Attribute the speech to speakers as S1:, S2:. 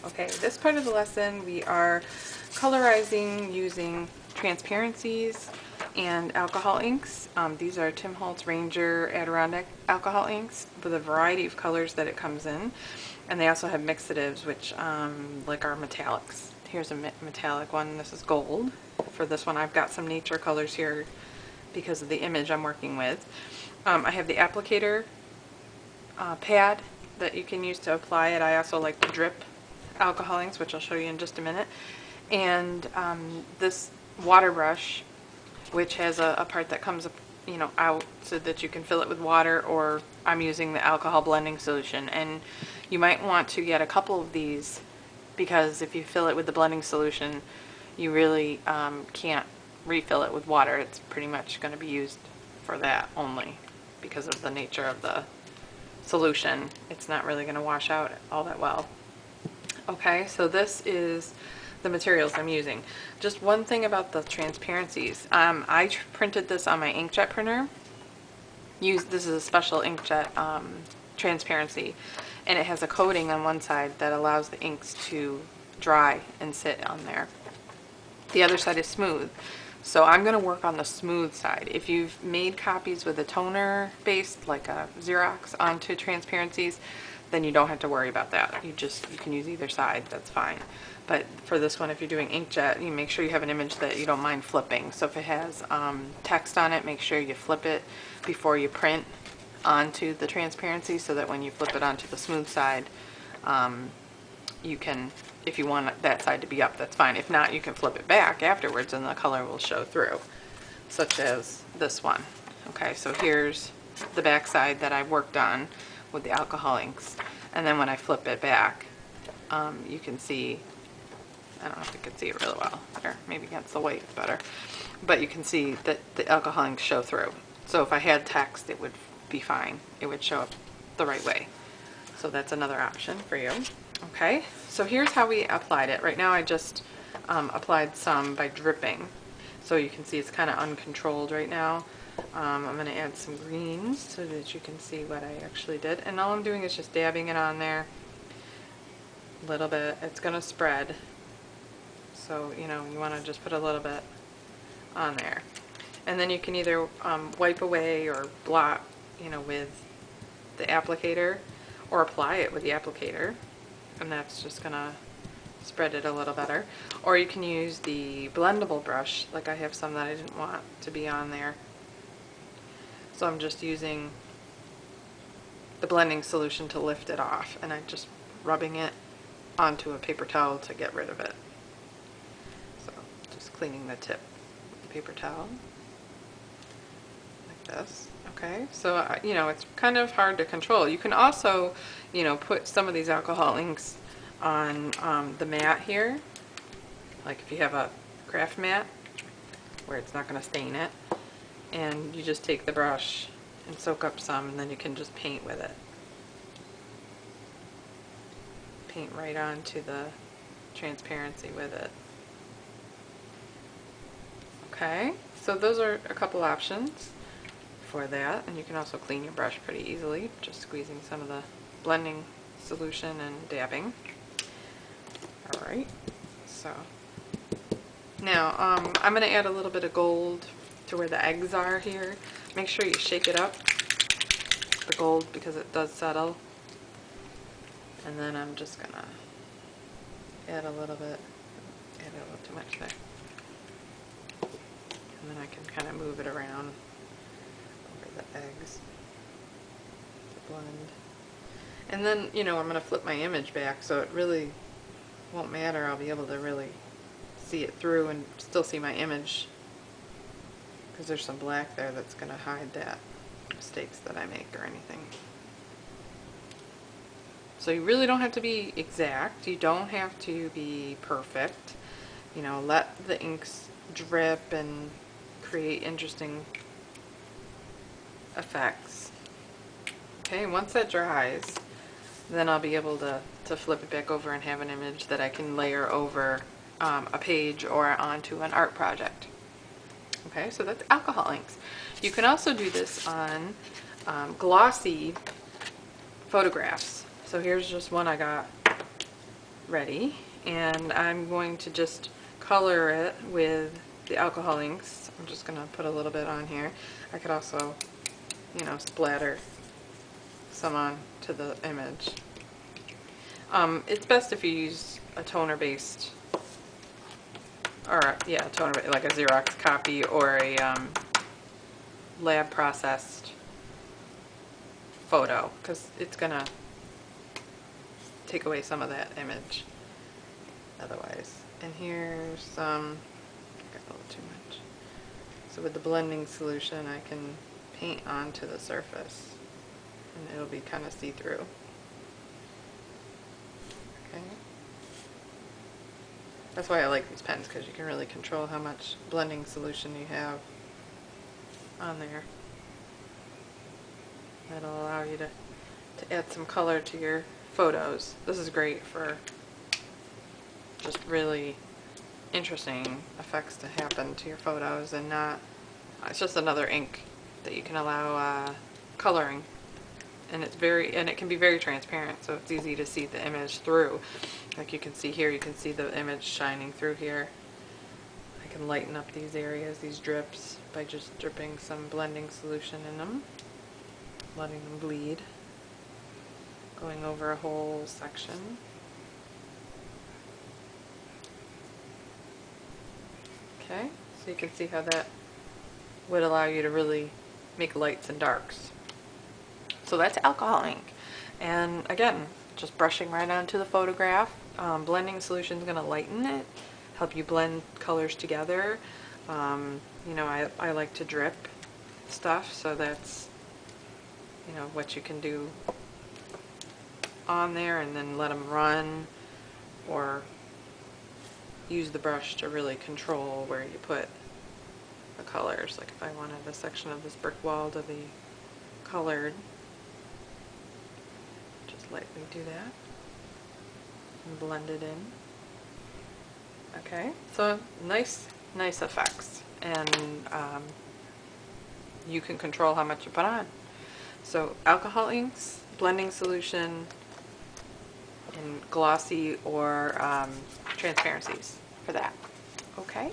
S1: Okay, this part of the lesson we are colorizing using transparencies and alcohol inks. These are Tim Holtz Ranger Adirondack alcohol inks with a variety of colors that it comes in. And they also have mixatives, which like are metallics. Here's a metallic one. This is gold. For this one, I've got some nature colors here because of the image I'm working with. I have the applicator pad that you can use to apply it. I also like the drip alcohol inks, which I'll show you in just a minute. And this water brush, which has a part that comes out so that you can fill it with water, or I'm using the alcohol blending solution. And you might want to get a couple of these because if you fill it with the blending solution, you really can't refill it with water. It's pretty much going to be used for that only because of the nature of the solution. It's not really going to wash out all that well. Okay, so this is the materials I'm using. Just one thing about the transparencies. I printed this on my inkjet printer. This is a special inkjet transparency, and it has a coating on one side that allows the inks to dry and sit on there. The other side is smooth. So I'm going to work on the smooth side. If you've made copies with a toner based, like a Xerox, onto transparencies, then you don't have to worry about that. You can use either side, that's fine. But for this one, if you're doing inkjet, you make sure you have an image that you don't mind flipping. So if it has text on it, make sure you flip it before you print onto the transparency, so that when you flip it onto the smooth side, you can, if you want that side to be up, that's fine. If not, you can flip it back afterwards and the color will show through, such as this one. Okay, so here's the back side that I worked on with the alcohol inks. And then when I flip it back, you can see, I don't know if you can see it really well, or maybe against the white it's better, but you can see that the alcohol inks show through. So if I had text, it would be fine. It would show up the right way. So that's another option for you. Okay, so here's how we applied it. Right now I just applied some by dripping. So you can see it's kind of uncontrolled right now. I'm going to add some greens so that you can see what I actually did. And all I'm doing is just dabbing it on there a little bit. It's going to spread. So, you want to just put a little bit on there. And then you can either wipe away or blot, with the applicator, or apply it with the applicator. And that's just going to spread it a little better. Or you can use the blendable brush, like I have some that I didn't want to be on there. So I'm just using the blending solution to lift it off, and I'm just rubbing it onto a paper towel to get rid of it. So just cleaning the tip with the paper towel, like this. Okay, so it's kind of hard to control. You can also, put some of these alcohol inks on the mat here, like if you have a craft mat where it's not going to stain it. And you just take the brush and soak up some, and then you can just paint with it. Paint right onto the transparency with it. Okay, so those are a couple options for that. And you can also clean your brush pretty easily, just squeezing some of the blending solution and dabbing. Alright, so now I'm going to add a little bit of gold to where the eggs are here. Make sure you shake it up, the gold, because it does settle. And then I'm just gonna add a little bit, add a little too much there. And then I can kind of move it around over the eggs to blend. And then, I'm gonna flip my image back, so it really won't matter. I'll be able to really see it through and still see my image, because there's some black there that's going to hide that mistakes that I make or anything. So you really don't have to be exact. You don't have to be perfect. Let the inks drip and create interesting effects. Okay, once that dries, then I'll be able to flip it back over and have an image that I can layer over a page or onto an art project. Okay, so that's alcohol inks. You can also do this on glossy photographs. So here's just one I got ready, and I'm going to just color it with the alcohol inks. I'm just going to put a little bit on here. I could also, you know, splatter some on to the image. It's best if you use a toner based, or yeah, toner, like a Xerox copy or a lab processed photo, because it's gonna take away some of that image otherwise. And here's some, got a little too much. So with the blending solution, I can paint onto the surface, and it'll be kind of see-through. Okay. That's why I like these pens, because you can really control how much blending solution you have on there. That'll allow you to add some color to your photos. This is great for just really interesting effects to happen to your photos, and not, it's just another ink that you can allow coloring. And it can be very transparent, so it's easy to see the image through. Like you can see here, you can see the image shining through here. I can lighten up these areas, these drips, by just dripping some blending solution in them, letting them bleed, going over a whole section. Okay, so you can see how that would allow you to really make lights and darks. So that's alcohol ink. And again, just brushing right onto the photograph. Blending solution is going to lighten it, help you blend colors together. You know, I like to drip stuff, so that's, you know, what you can do on there, and then let them run, or use the brush to really control where you put the colors. Like if I wanted a section of this brick wall to be colored, just lightly do that and blend it in. Okay, so nice effects, and you can control how much you put on. So alcohol inks, blending solution, and glossy or transparencies for that. Okay.